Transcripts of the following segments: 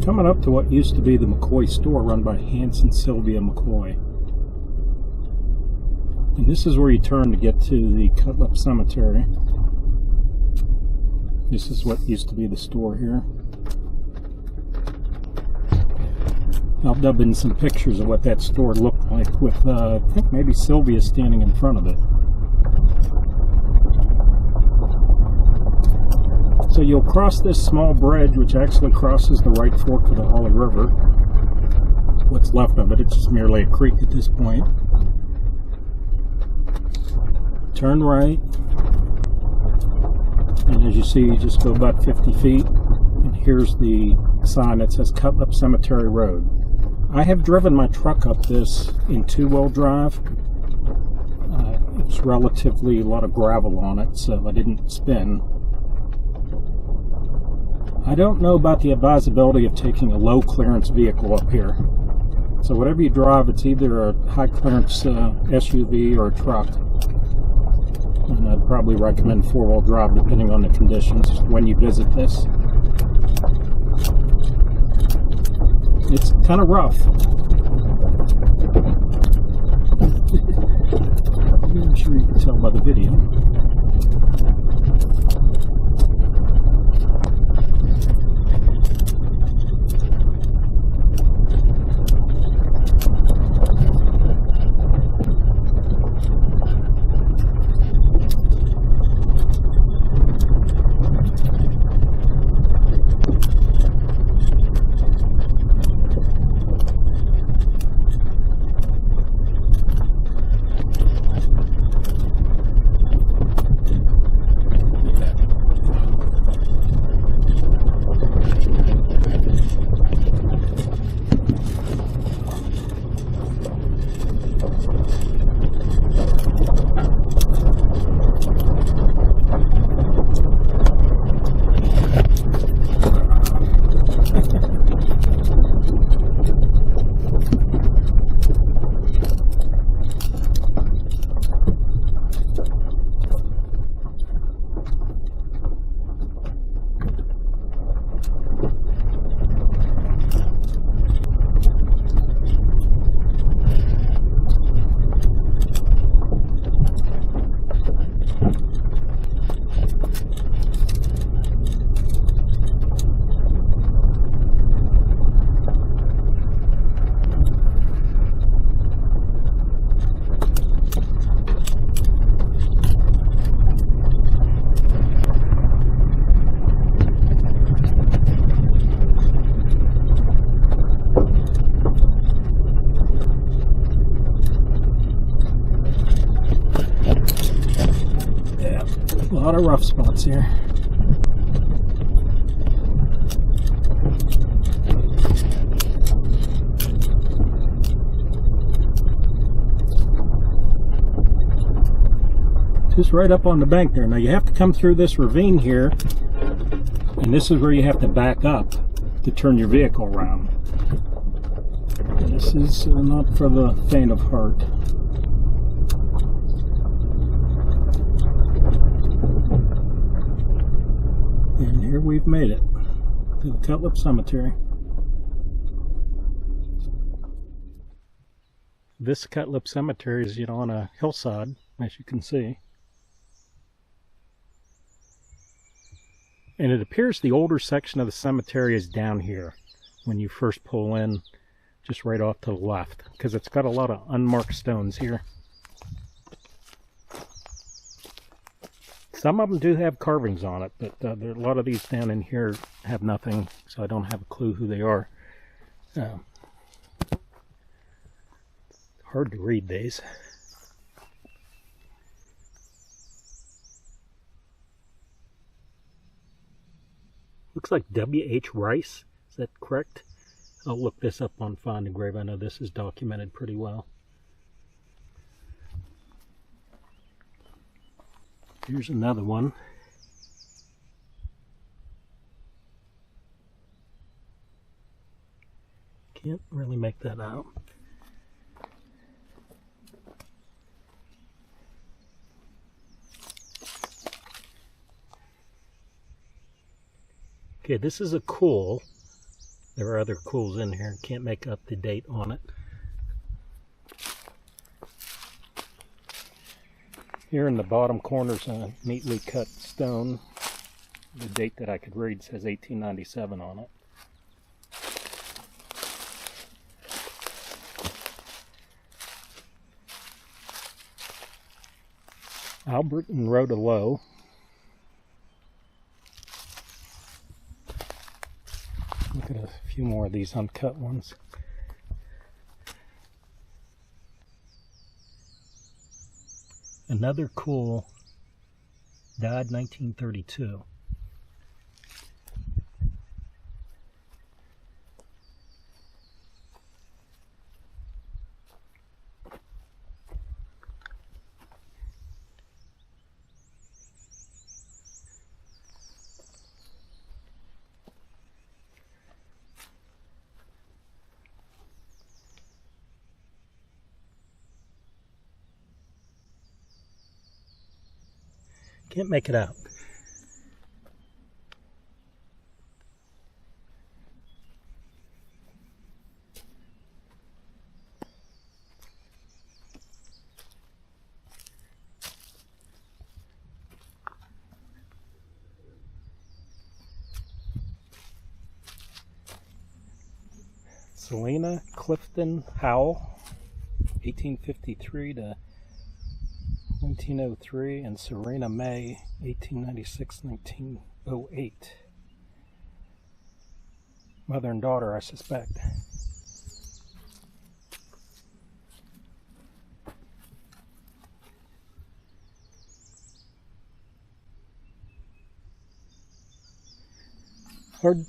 Coming up to what used to be the McCoy store run by Hans and Sylvia McCoy. And this is where you turn to get to the Cutlip Cemetery. This is what used to be the store here. I'll dub in some pictures of what that store looked like with, I think maybe Sylvia standing in front of it. So you'll cross this small bridge, which actually crosses the right fork of the Holly River. What's left of it, it's just merely a creek at this point. Turn right, and as you see, you just go about 50 feet, and here's the sign that says Cutlip Cemetery Road. I have driven my truck up this in two-wheel drive. It's relatively a lot of gravel on it, so I didn't spin. I don't know about the advisability of taking a low clearance vehicle up here. So whatever you drive, it's either a high clearance SUV or a truck. And I'd probably recommend four-wheel drive depending on the conditions when you visit this. It's kind of rough. I'm sure you can tell by the video. A lot of rough spots here. Just right up on the bank there. Now you have to come through this ravine here, and this is where you have to back up to turn your vehicle around. This is not for the faint of heart. And here we've made it to the Cutlip Cemetery. This Cutlip Cemetery is, on a hillside, as you can see. And it appears the older section of the cemetery is down here when you first pull in, just right off to the left, because it's got a lot of unmarked stones here. Some of them do have carvings on it, but there are a lot of these down in here have nothing, so I don't have a clue who they are. Hard to read these. Looks like W.H. Rice. Is that correct? I'll look this up on Find a Grave. I know this is documented pretty well. Here's another one. Can't really make that out. Okay, this is a cool. There are other cools in here. Can't make up the date on it. Here in the bottom corner is a neatly cut stone. The date that I could read says 1897 on it. Albert and Rhoda Lowe. Look at a few more of these uncut ones. Another cool, died 1932. Can't make it out. Selena Clifton Howell, 1853 to 1903, and Serena May, 1896-1908. Mother and daughter, I suspect.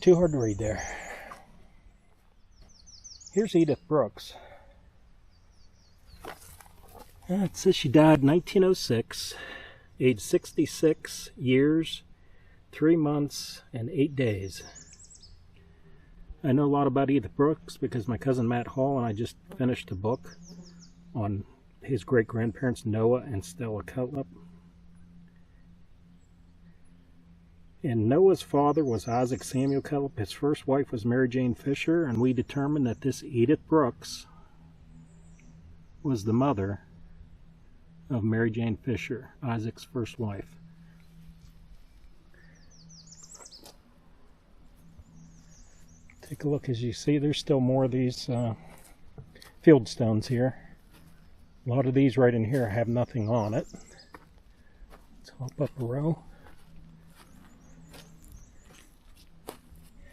Too hard to read there. Here's Edith Brooks. It says she died in 1906, age 66 years, 3 months, and 8 days. I know a lot about Edith Brooks because my cousin Matt Hall and I just finished a book on his great-grandparents Noah and Stella Cutlip. And Noah's father was Isaac Samuel Cutlip. His first wife was Mary Jane Fisher, and we determined that this Edith Brooks was the mother of Mary Jane Fisher, Isaac's first wife. Take a look. As you see, there's still more of these field stones here. A lot of these right in here have nothing on it. Let's hop up a row.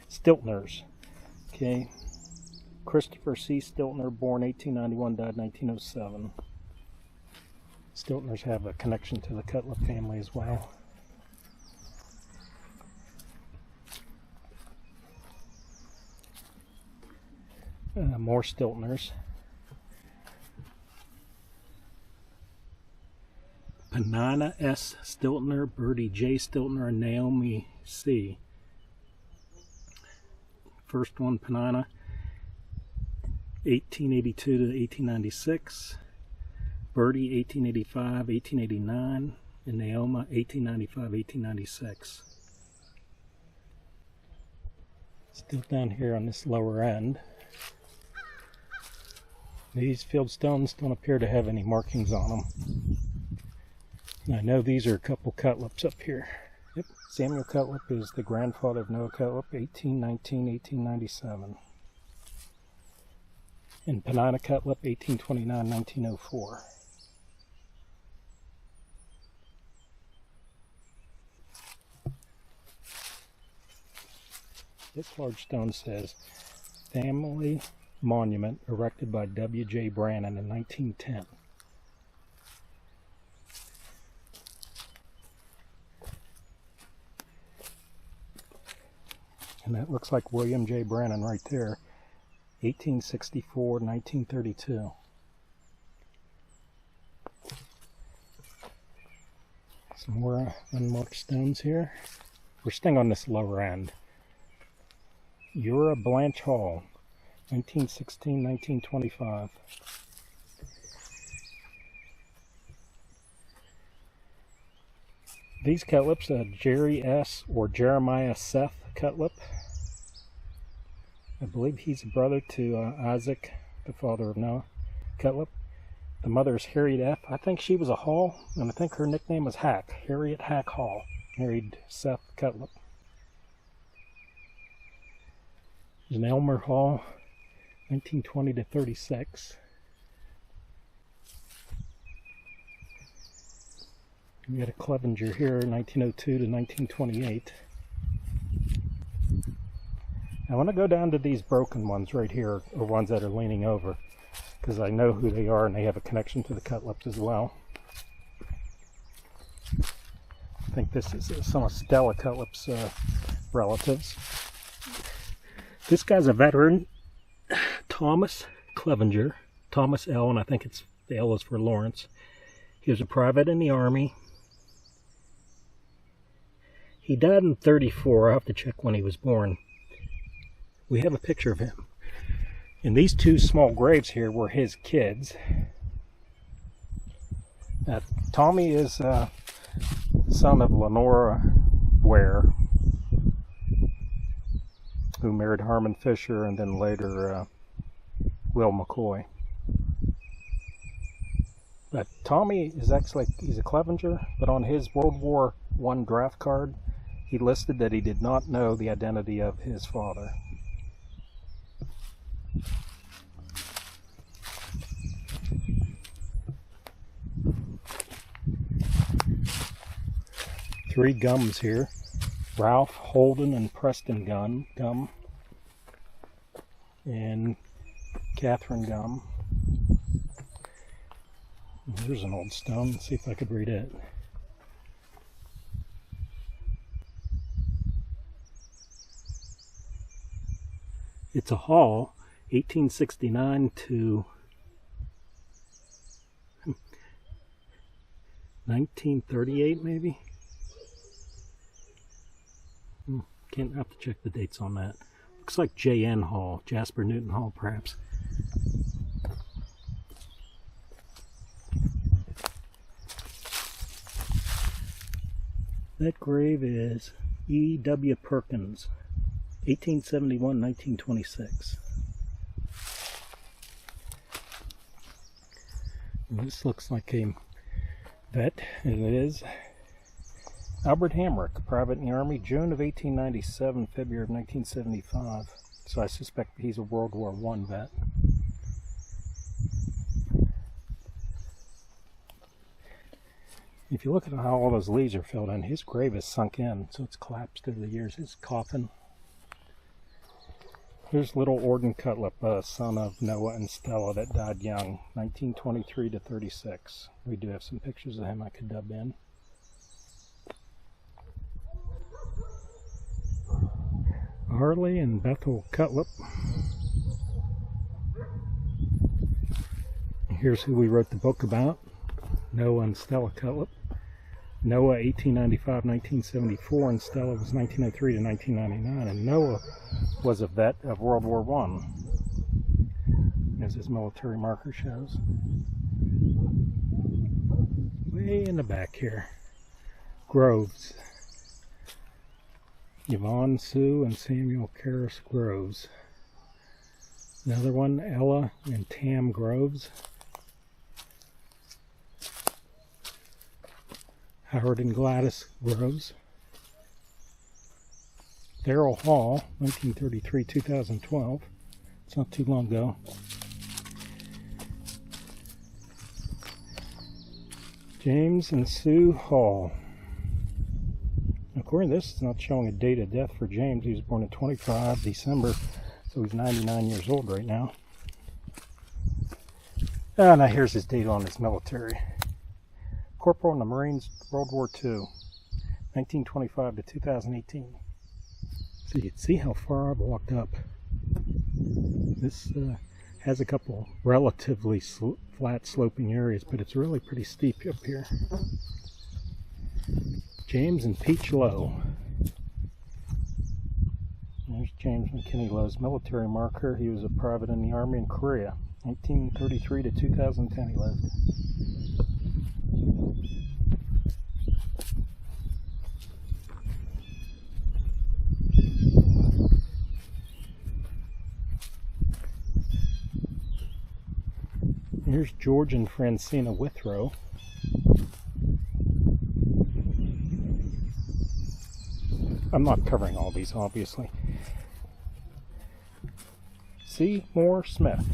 Stiltners. Okay. Christopher C. Stiltner, born 1891, died 1907. Stiltners have a connection to the Cutlip family as well. More Stiltners. Penina S. Stiltner, Bertie J. Stiltner, and Naomi C. First one, Penina, 1882 to 1896. Bertie, 1885, 1889, and Naomi, 1895, 1896. Still down here on this lower end. These field stones don't appear to have any markings on them. And I know these are a couple Cutlips up here. Yep, Samuel Cutlip is the grandfather of Noah Cutlip, 1819, 1897. And Penina Cutlip, 1829, 1904. This large stone says, Family Monument erected by W.J. Brannan in 1910. And that looks like William J. Brannan right there, 1864, 1932. Some more unmarked stones here. We're staying on this lower end. Ura Blanche Hall, 1916, 1925. These Cutlips, Jerry S. or Jeremiah Seth Cutlip. I believe he's a brother to Isaac, the father of Noah, Cutlip. The mother is Harriet F. I think she was a Hall, and I think her nickname was Hack. Harriet Hack Hall married Seth Cutlip. There's an Elmer Hall, 1920 to 36. We got a Clevenger here, 1902 to 1928. I want to go down to these broken ones right here, or ones that are leaning over, because I know who they are and they have a connection to the Cutlips as well. I think this is some of Stella Cutlip's relatives. This guy's a veteran, Thomas Clevenger, Thomas L, and I think the L is for Lawrence. He was a private in the Army. He died in 34. I'll have to check when he was born. We have a picture of him. And these two small graves here were his kids. Tommy is son of Lenora Ware, who married Harmon Fisher, and then later Will McCoy. But Tommy is actually, he's a Clevenger, but on his World War I draft card, he listed that he did not know the identity of his father. Three Gums here. Ralph, Holden, and Preston Gum. And Catherine Gum. Here's an old stone. Let's see if I could read it. It's a hall, 1869 to 1938 maybe? Can't have to check the dates on that. Looks like J.N. Hall, Jasper Newton Hall perhaps. That grave is E.W. Perkins, 1871-1926. This looks like a vet, and it is. Albert Hamrick, private in the Army, June of 1897, February of 1975. So I suspect he's a World War I vet. If you look at how all those leaves are filled in, his grave is sunk in, so it's collapsed over the years. His coffin. Here's little Orden Cutlip, son of Noah and Stella, that died young, 1923 to 36. We do have some pictures of him I could dub in. Harley and Bethel Cutlip. Here's who we wrote the book about, Noah and Stella Cutlip. Noah 1895-1974, and Stella was 1903 to 1999, and Noah was a vet of World War I, as his military marker shows. Way in the back here, Groves. Yvonne Sue and Samuel Karras Groves. Another one, Ella and Tam Groves. Howard and Gladys Groves. Darrell Hall, 1933-2012. It's not too long ago. James and Sue Hall. According to this, it's not showing a date of death for James. He was born in 25 December, so he's 99 years old right now. Now here's his date on his military. Corporal in the Marines, World War II, 1925 to 2018. So you can see how far I've walked up. This has a couple relatively flat sloping areas, but it's really pretty steep up here. James and Peach Lowe. There's James McKinney Lowe's military marker. He was a private in the Army in Korea, 1933 to 2010 he lived. Here's George and Francina Withrow. I'm not covering all these, obviously. Seymour Smith,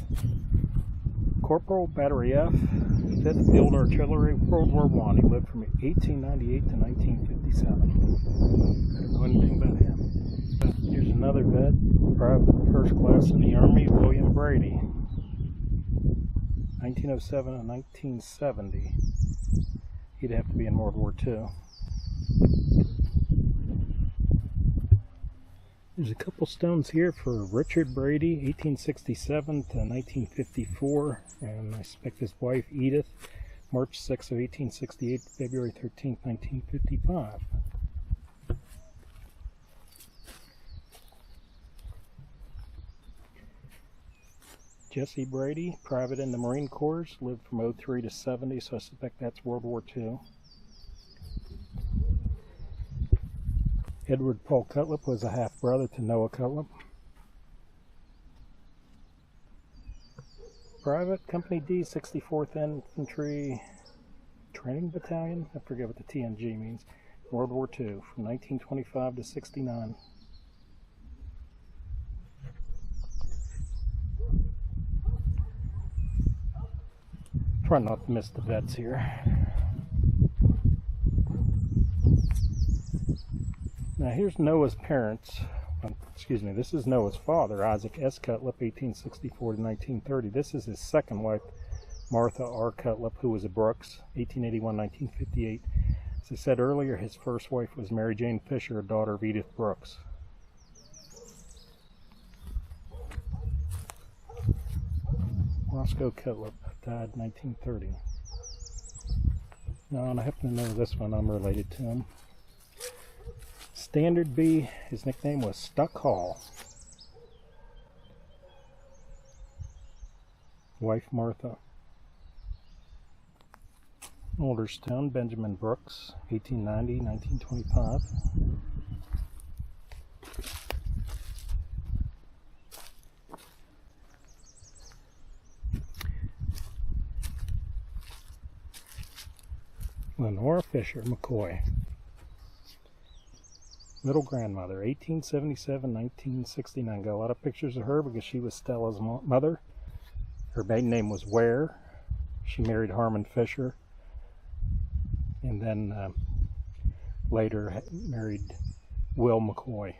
Corporal, Battery F, 5th Field Artillery, World War I. He lived from 1898 to 1957. I don't know anything about him. Here's another vet, private first class in the Army, William Brady, 1907 to 1970. He'd have to be in World War II. There's a couple stones here for Richard Brady, 1867 to 1954, and I suspect his wife Edith, March 6 of 1868 to February 13, 1955. Jesse Brady, private in the Marine Corps, lived from 03 to 70, so I suspect that's World War II. Edward Paul Cutlip was a half-brother to Noah Cutlip. Private, Company D, 64th Infantry Training Battalion. I forget what the TNG means. World War II, from 1925 to 69. Try not to miss the vets here. Now here's Noah's parents. Excuse me, this is Noah's father, Isaac S. Cutlip, 1864 to 1930. This is his second wife, Martha R. Cutlip, who was a Brooks, 1881-1958. As I said earlier, his first wife was Mary Jane Fisher, a daughter of Edith Brooks. Roscoe Cutlip died 1930. Now, and I happen to know this one, I'm related to him. Standard B, his nickname was Stuck Hall. Wife Martha. Alderstone, Benjamin Brooks, 1890-1925. Lenora Fisher McCoy. Middle grandmother, 1877-1969. Got a lot of pictures of her because she was Stella's mother. Her maiden name was Ware. She married Harmon Fisher. And then later married Will McCoy.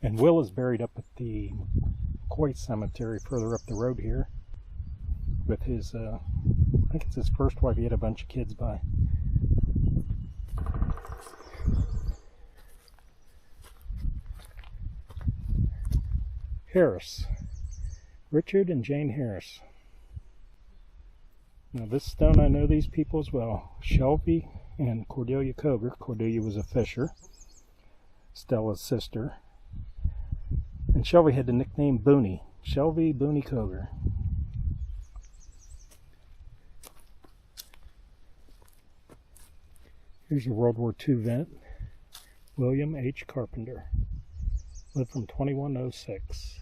And Will is buried up at the McCoy Cemetery further up the road here with his, I think it's his first wife. He had a bunch of kids by. Harris, Richard and Jane Harris. Now this stone, I know these people as well. Shelby and Cordelia Coger. Cordelia was a Fisher, Stella's sister. And Shelby had the nickname Booney. Shelby Booney Coger. Here's a World War II vet, William H. Carpenter. Lived from 2106.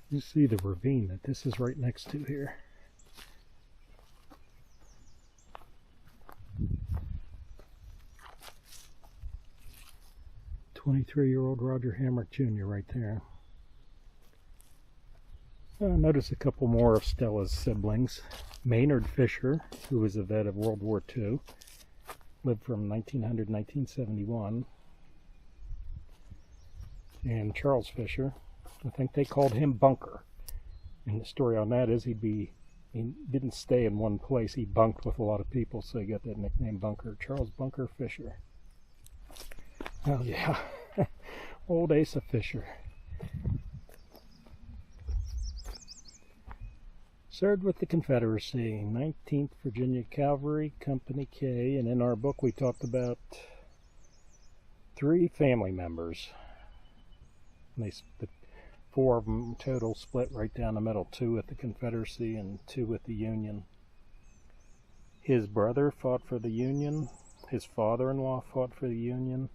You see the ravine that this is right next to here. "23-year-old Roger Hamrick Jr. right there. Notice a couple more of Stella's siblings. Maynard Fisher, who was a vet of World War II, lived from 1900 to 1971. And Charles Fisher, I think they called him Bunker. And the story on that is he didn't stay in one place. He bunked with a lot of people, so he got that nickname Bunker. Charles Bunker Fisher. Oh yeah, old Asa Fisher. Served with the Confederacy, 19th Virginia Cavalry, Company K, and in our book we talked about 3 family members. And the 4 of them total split right down the middle, 2 with the Confederacy and 2 with the Union. His brother fought for the Union, his father-in-law fought for the Union,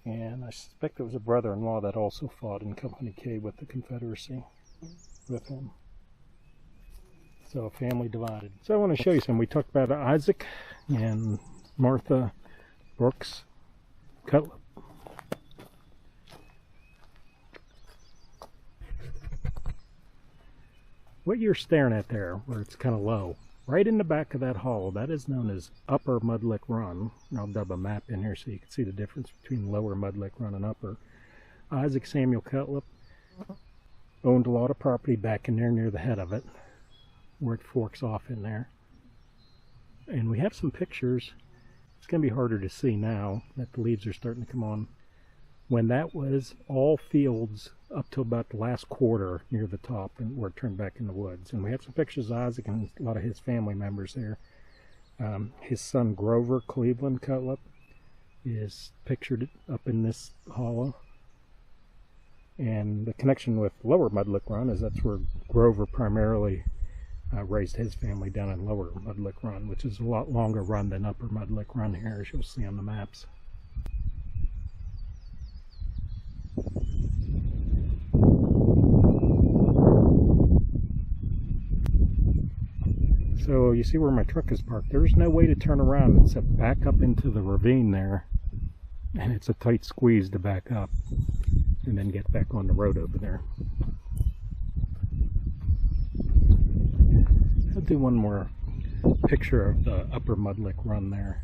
and I suspect it was a brother-in-law that also fought in Company K with the Confederacy with him. So family divided. So I want to show you some. We talked about Isaac and Martha Brooks Cutlip. What you're staring at there, where it's kind of low, right in the back of that hollow, that is known as Upper Mudlick Run. I'll dub a map in here so you can see the difference between Lower Mudlick Run and Upper. Isaac Samuel Cutlip owned a lot of property back in there near the head of it, where it forks off in there. And we have some pictures. It's going to be harder to see now that the leaves are starting to come on. When that was all fields up to about the last quarter near the top, and where it turned back in the woods. And we have some pictures of Isaac and a lot of his family members there. His son Grover Cleveland Cutlip is pictured up in this hollow. And the connection with Lower Mudlick Run is that's where Grover primarily raised his family, down in Lower Mudlick Run, which is a lot longer run than Upper Mudlick Run here, as you'll see on the maps. So you see where my truck is parked. There's no way to turn around except back up into the ravine there, and it's a tight squeeze to back up and then get back on the road over there. I'll do one more picture of the Upper Mudlick Run there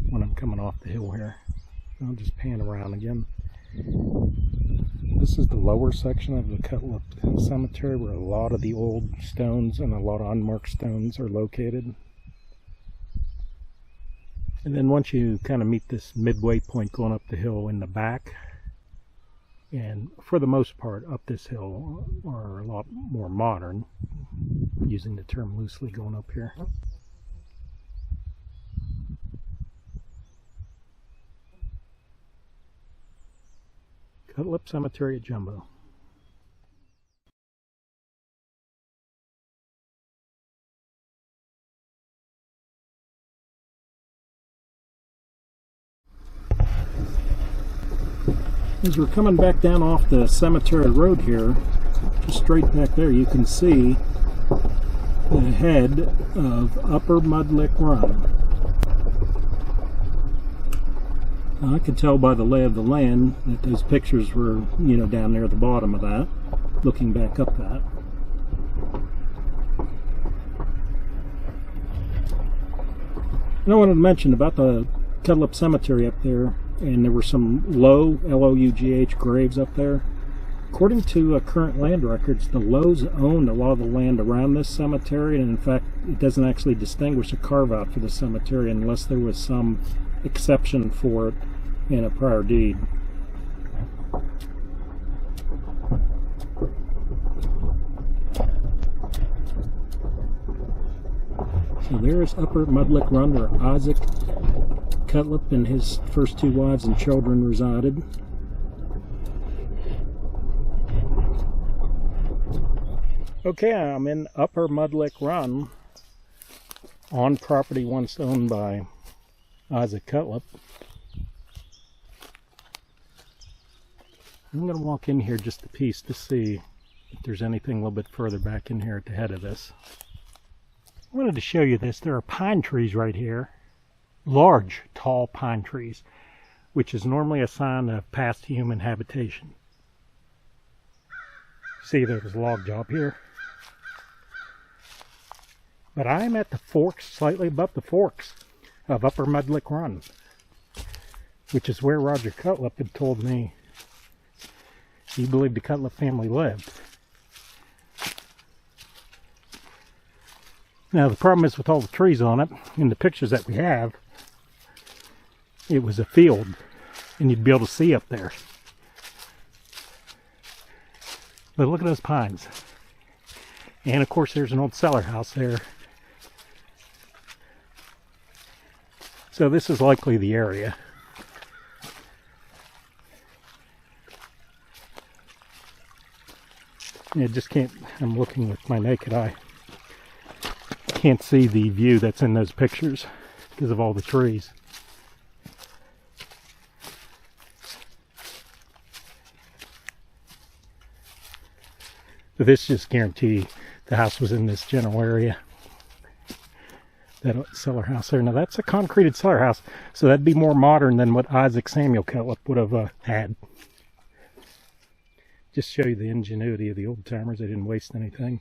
when I'm coming off the hill here. I'll just pan around again. This is the lower section of the Cutlip Cemetery, where a lot of the old stones and a lot of unmarked stones are located. And then once you kind of meet this midway point going up the hill in the back, and for the most part up this hill are a lot more modern, using the term loosely going up here. Cutlip Cemetery at Jumbo. As we're coming back down off the cemetery road here, just straight back there, you can see the head of Upper Mudlick Run. Now, I could tell by the lay of the land that those pictures were, you know, down there at the bottom of that, looking back up that. And I wanted to mention about the Cutlip Cemetery up there, and there were some low, L-O-U-G-H, graves up there. According to current land records, the Lows owned a lot of the land around this cemetery, and in fact, it doesn't actually distinguish a carve-out for the cemetery unless there was some exception for it in a prior deed. So there's Upper Mudlick Run, where Isaac Cutlip and his first two wives and children resided. Okay, I'm in Upper Mudlick Run on property once owned by Isaac Cutlip. I'm going to walk in here just a piece to see if there's anything a little bit further back in here at the head of this. I wanted to show you this. There are pine trees right here. Large, tall pine trees, which is normally a sign of past human habitation. See, there's a log job here. But I'm at the forks, slightly above the forks of Upper Mudlick Run, which is where Roger Cutlip had told me he believed the Cutlip family lived. Now the problem is with all the trees on it, in the pictures that we have, it was a field, and you'd be able to see up there. But look at those pines. And of course there's an old cellar house there. So this is likely the area. I just can't, I'm looking with my naked eye. Can't see the view that's in those pictures because of all the trees. But this just guarantee the house was in this general area. That cellar house there. Now that's a concreted cellar house, so that'd be more modern than what Isaac Samuel Cutlip would have had. Just show you the ingenuity of the old timers. They didn't waste anything.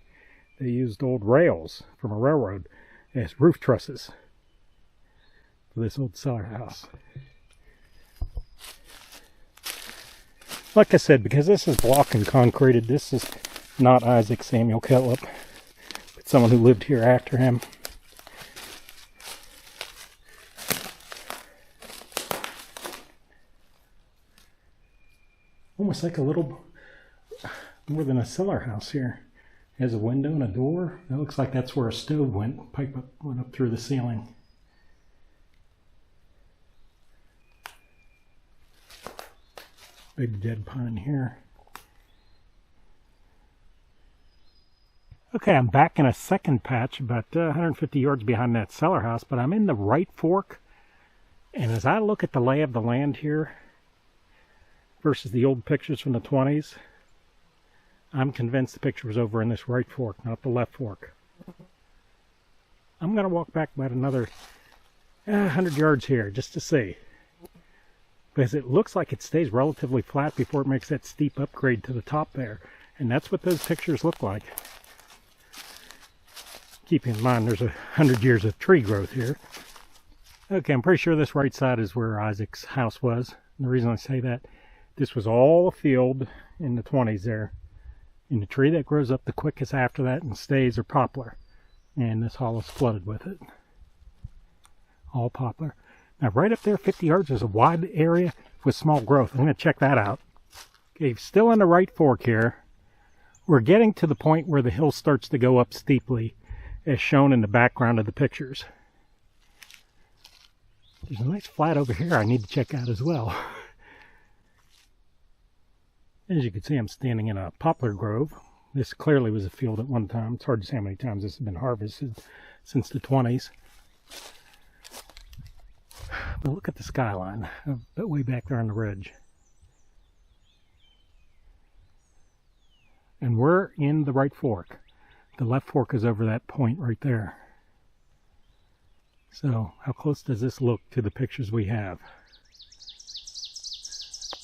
They used old rails from a railroad as roof trusses for this old cellar house. Like I said, because this is block and concreted, this is not Isaac Samuel Cutlip, but someone who lived here after him. Almost like a little more than a cellar house here. It has a window and a door. That looks like that's where a stove went. Pipe went up through the ceiling. Big dead pine here. Okay, I'm back in a second patch about 150 yards behind that cellar house, but I'm in the right fork. And as I look at the lay of the land here versus the old pictures from the 20s, I'm convinced the picture was over in this right fork, not the left fork. I'm going to walk back about another 100 yards here just to see. Because it looks like it stays relatively flat before it makes that steep upgrade to the top there. And that's what those pictures look like. Keeping in mind there's 100 years of tree growth here. Okay, I'm pretty sure this right side is where Isaac's house was. And the reason I say that, this was all a field in the 20s there. And the tree that grows up the quickest after that and stays are poplar. And this hollow's flooded with it. All poplar. Now right up there, 50 yards, there's a wide area with small growth. I'm going to check that out. Okay, still in the right fork here. We're getting to the point where the hill starts to go up steeply, as shown in the background of the pictures. There's a nice flat over here I need to check out as well. As you can see, I'm standing in a poplar grove. This clearly was a field at one time. It's hard to say how many times this has been harvested since the 20s. But look at the skyline, way back there on the ridge. And we're in the right fork. The left fork is over that point right there. So, how close does this look to the pictures we have?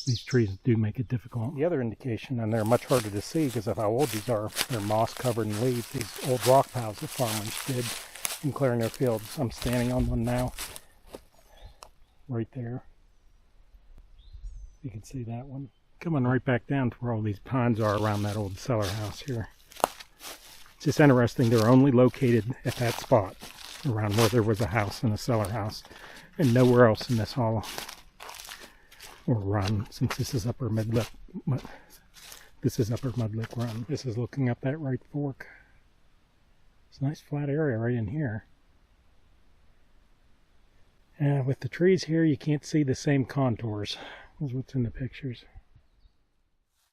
These trees do make it difficult. The other indication, and they're much harder to see because of how old these are, they're moss covered in leaves, these old rock piles that farmers did in clearing their fields. I'm standing on one now, right there. You can see that one. Coming right back down to where all these pines are around that old cellar house here. It's just interesting, they're only located at that spot, around where there was a house and a cellar house, and nowhere else in this hollow. Or run, since this is upper Mudlick. This is upper Mudlick Run. This is looking up that right fork. It's a nice flat area right in here. With the trees here, you can't see the same contours as what's in the pictures.